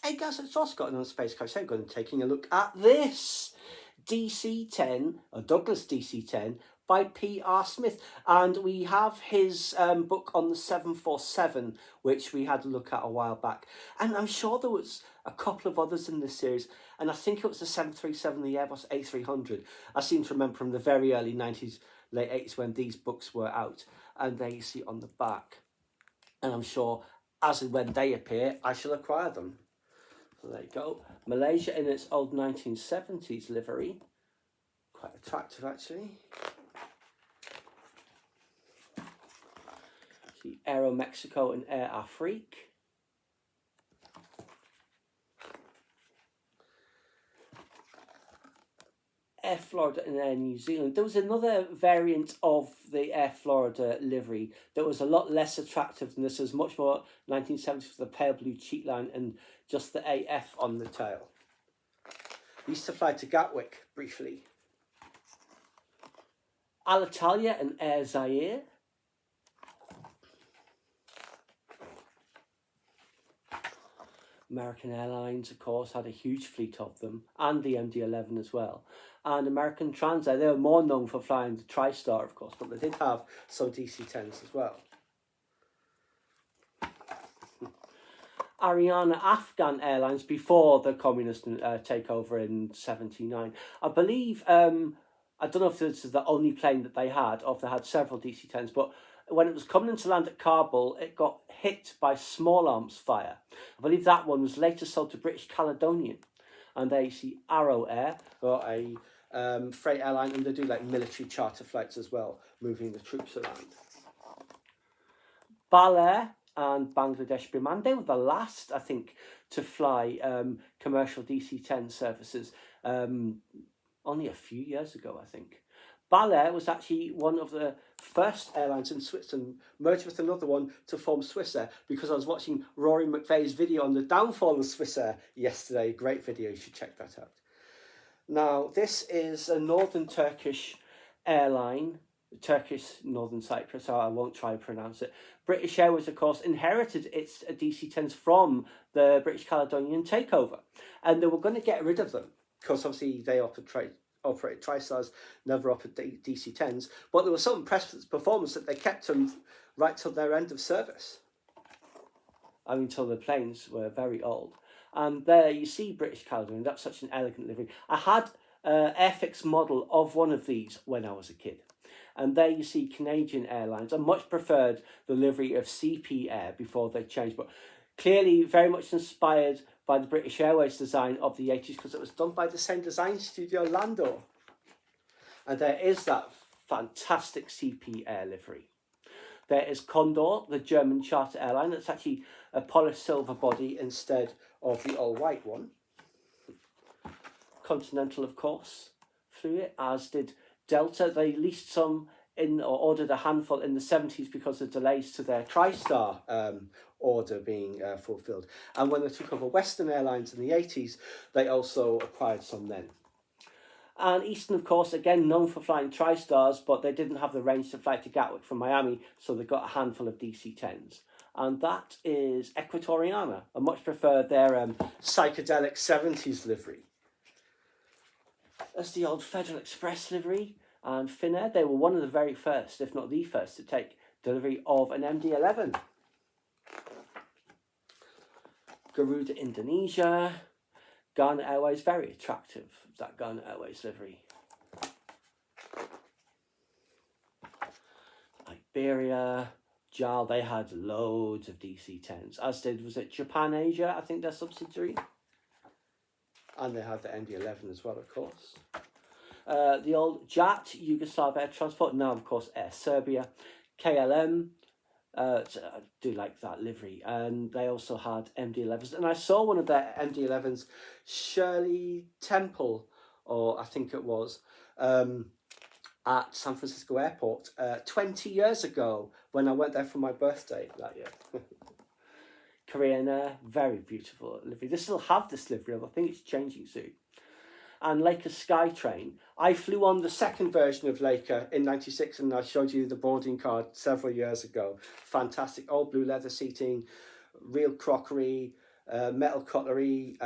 Hey guys, it's Ross Scott on Space Coast. So I'm going to be taking a look at this DC-10, or Douglas DC-10, by P.R. Smith. And we have his book on the 747, which we had a look at a while back. And I'm sure there was a couple of others in this series. And I think it was the 737, the Airbus A300. I seem to remember from the very early 90s, late 80s when these books were out. And there you see on the back. And I'm sure as and when they appear, I shall acquire them. So there you go. Malaysia in its old 1970s livery. Quite attractive, actually. See Aero Mexico and Air Afrique. Air Florida and Air New Zealand. There was another variant of the Air Florida livery that was a lot less attractive than this. It was much more 1970s with the pale blue cheat line and just the AF on the tail. I used to fly to Gatwick briefly. Alitalia and Air Zaire. American Airlines, of course, had a huge fleet of them, and the MD-11 as well. And American Transair, they were more known for flying the TriStar, of course, but they did have some DC-10s as well. Ariana Afghan Airlines before the communist takeover in '79. I believe, I don't know if this is the only plane that they had, or if they had several DC-10s, but when it was coming into land at Kabul, it got hit by small arms fire. I believe that one was later sold to British Caledonian. And there you see Arrow Air, or a freight airline, and they do like military charter flights as well, moving the troops around. Bal Air and Bangladesh Biman, they were the last, I think, to fly commercial DC-10 services only a few years ago, I think. Bal Air was actually one of the first airlines in Switzerland, merged with another one to form Swissair, because I was watching Rory McVeigh's video on the downfall of Swissair yesterday. Great video, you should check that out. Now, this is a northern Turkish airline, Turkish Northern Cyprus, so I won't try to pronounce it. British Airways, of course, inherited its DC-10s from the British Caledonian takeover, and they were going to get rid of them, because obviously they operated TriStars, never offered DC-10s, but they were so impressed with its performance that they kept them right till their end of service. I mean, till the planes were very old. And there you see British Caledonian, that's such an elegant livery. I had an Airfix model of one of these when I was a kid. And there you see Canadian Airlines. I much preferred the livery of CP Air before they changed, but clearly very much inspired by the British Airways design of the 80s, because it was done by the same design studio, Landor. And there is that fantastic CP Air livery. There is Condor, the German charter airline. It's actually a polished silver body instead of the all-white one. Continental, of course, flew it, as did Delta. They leased some in, or ordered a handful in the 70s because of delays to their TriStar order being fulfilled. And when they took over Western Airlines in the 80s, they also acquired some then. And Eastern, of course, again known for flying TriStars, but they didn't have the range to fly to Gatwick from Miami, so they got a handful of DC-10s. And that is Equatoriana. I much prefer their psychedelic 70s livery. That's the old Federal Express livery. And Finnair, they were one of the very first, if not the first, to take delivery of an MD-11. Garuda Indonesia. Ghana Airways, very attractive, that Ghana Airways livery. Iberia, JAL, they had loads of DC-10s, as did, was it Japan Asia, I think their subsidiary? And they had the MD-11 as well, of course. The old JAT, Yugoslav Air Transport, now of course Air Serbia. KLM, I do like that livery, and they also had MD-11s, and I saw one of their MD-11s, Shirley Temple, or I think it was, at San Francisco Airport 20 years ago when I went there for my birthday that year. Korean Air, very beautiful livery. They still have this livery, although I think it's changing soon. And Laker Skytrain. I flew on the second version of Laker in '96, and I showed you the boarding card several years ago. Fantastic, all blue leather seating, real crockery, metal cutlery,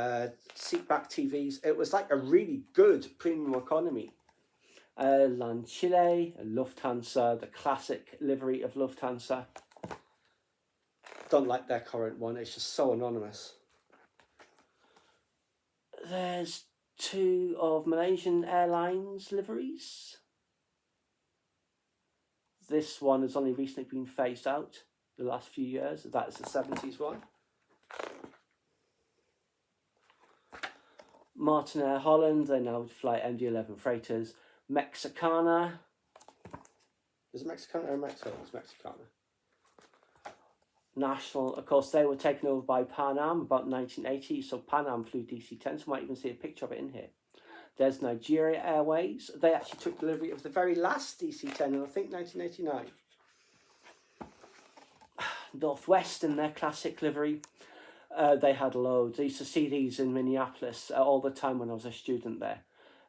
seat-back TVs. It was like a really good premium economy. Lancilet, Lufthansa, the classic livery of Lufthansa. Don't like their current one, it's just so anonymous. There's 2 of Malaysian Airlines liveries. This one has only recently been phased out the last few years. That is the 70s one. Martin Holland, they now fly MD-11 freighters. Mexicana. Is it Mexicana or Mexico? It's Mexicana. National, of course, they were taken over by Pan Am about 1980, so Pan Am flew DC-10, so you might even see a picture of it in here. There's Nigeria Airways. They actually took delivery of the very last DC-10 in, I think, 1989. Northwest in their classic livery. They had loads. I used to see these in Minneapolis all the time when I was a student there.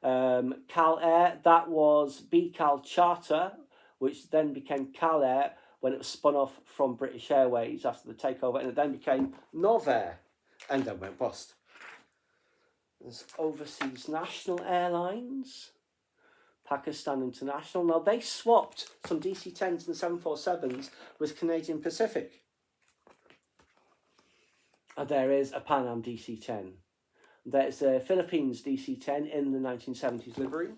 Cal Air, that was BCal Charter, which then became Cal Air when it was spun off from British Airways after the takeover, and it then became Novair, and then went bust. There's Overseas National Airlines, Pakistan International. Now, they swapped some DC-10s and 747s with Canadian Pacific. And there is a Pan Am DC-10. There's a Philippines DC-10 in the 1970s livery.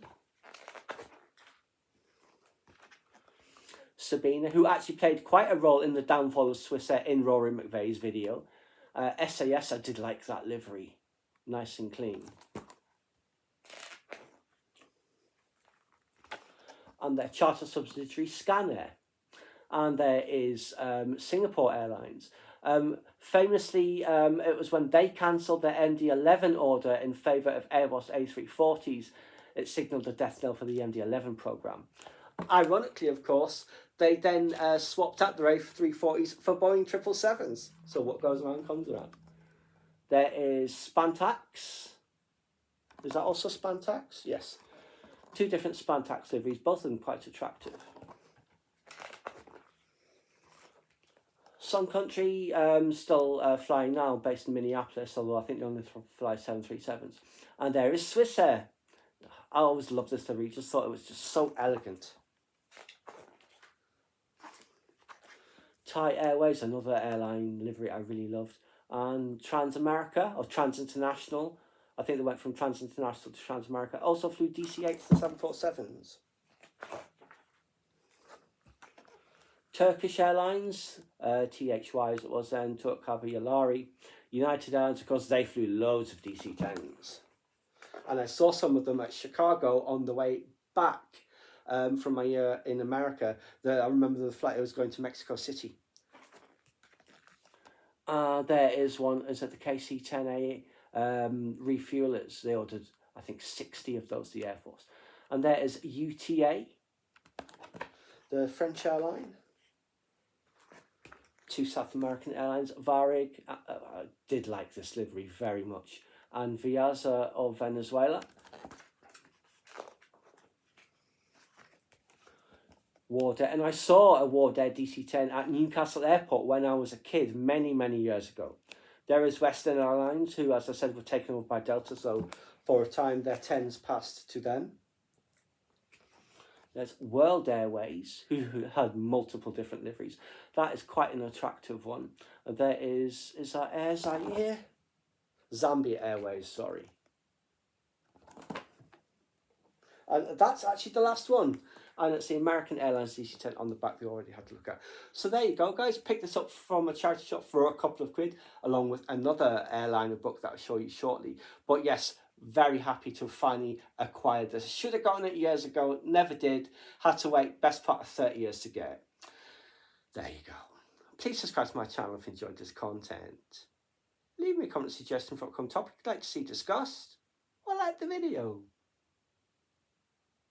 Sabina, who actually played quite a role in the downfall of Swissair in Rory McVeigh's video. SAS, I did like that livery. Nice and clean. And their charter subsidiary, Scanair. And there is Singapore Airlines. Famously, it was when they cancelled their MD-11 order in favour of Airbus A340s, it signalled a death knell for the MD-11 programme. Ironically, of course, they then swapped out their A340s for Boeing 777s. So what goes around comes around. There is Spantax. Is that also Spantax? Yes. 2 different Spantax liveries, both of them quite attractive. Sun Country still flying now, based in Minneapolis, although I think they only fly 737s. And there is Swissair. I always loved this livery, just thought it was just so elegant. Thai Airways, another airline livery I really loved. And Transamerica, or Transinternational. I think they went from Transinternational to Transamerica. Also flew DC-8s and 747s. Turkish Airlines, THY as it was then, Turk-Hava Yolari. United Airlines, of course, they flew loads of DC-10s. And I saw some of them at Chicago on the way back from my year in America. I remember the flight I was going to Mexico City. There is one, is at the KC-10A refuelers. They ordered, I think, 60 of those, the Air Force. And there is UTA, the French airline. 2 South American airlines, Varig, I did like this livery very much. And Viasa of Venezuela. Wardair, and I saw a Wardair DC-10 at Newcastle Airport when I was a kid, many, many years ago. There is Western Airlines, who, as I said, were taken over by Delta, so for a time their 10s passed to them. There's World Airways, who had multiple different liveries. That is quite an attractive one. And there is that Air Zaire? Zambia Airways, sorry. And that's actually the last one. And it's the American Airlines DC-10 on the back we already had to look at. So there you go, guys. Pick this up from a charity shop for a couple of quid, along with another airliner book that I'll show you shortly. But yes, very happy to finally acquire this. Should have gotten it years ago, never did. Had to wait best part of 30 years to get it. There you go. Please subscribe to my channel if you enjoyed this content. Leave me a comment suggestion for a topic you'd like to see discussed, or like the video.